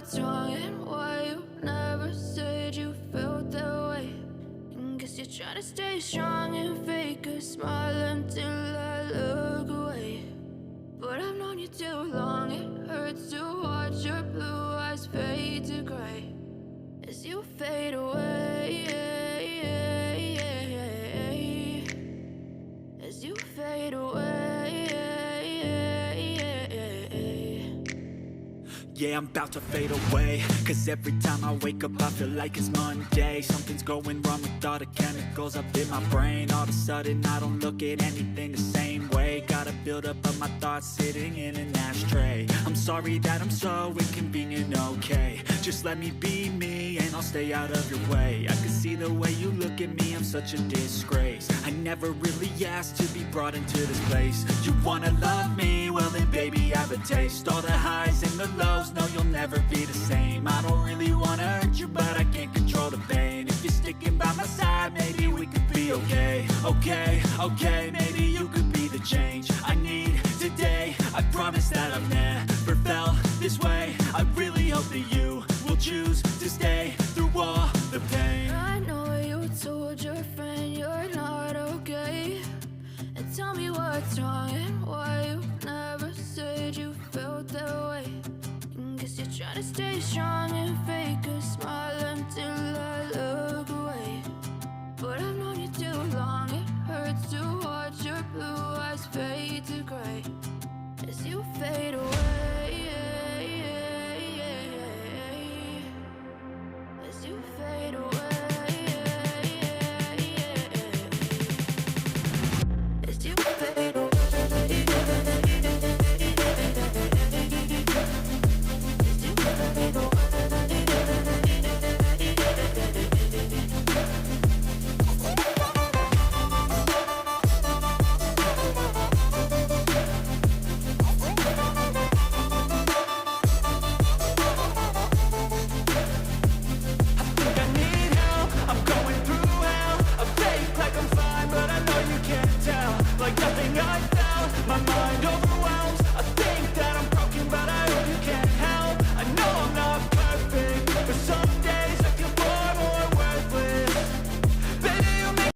what's wrong and why you never said you felt that way. And guess you're trying to stay strong and fake a smile until I look away. But I've known you too long, it hurts to watch your blue eyes fade to gray as you fade away, as you fade away. Yeah, I'm about to fade away, cause every time I wake up I feel like it's Monday. Something's going wrong with all the chemicals up in my brain. All of a sudden I don't look at anything the same way. Got a build up of my thoughts sitting in an ashtray. I'm sorry that I'm so inconvenient, okay. Just let me be me and I'll stay out of your way. I can see the way you look at me, I'm such a disgrace. I never really asked to be brought into this place. You wanna love me? Well then baby I have a taste. All the highs and the lows, no you'll never be the same. I don't really wanna hurt you but I can't control the pain. If you're sticking by my side maybe we could be okay. Okay, maybe you could be the change I need today. I promise that I've never felt this way. I really hope that you will choose to stay through all the pain. I know you told your friend you're not okay, and tell me what's wrong and why you never said you felt that way. And guess you're trying to stay strong and fake a smile until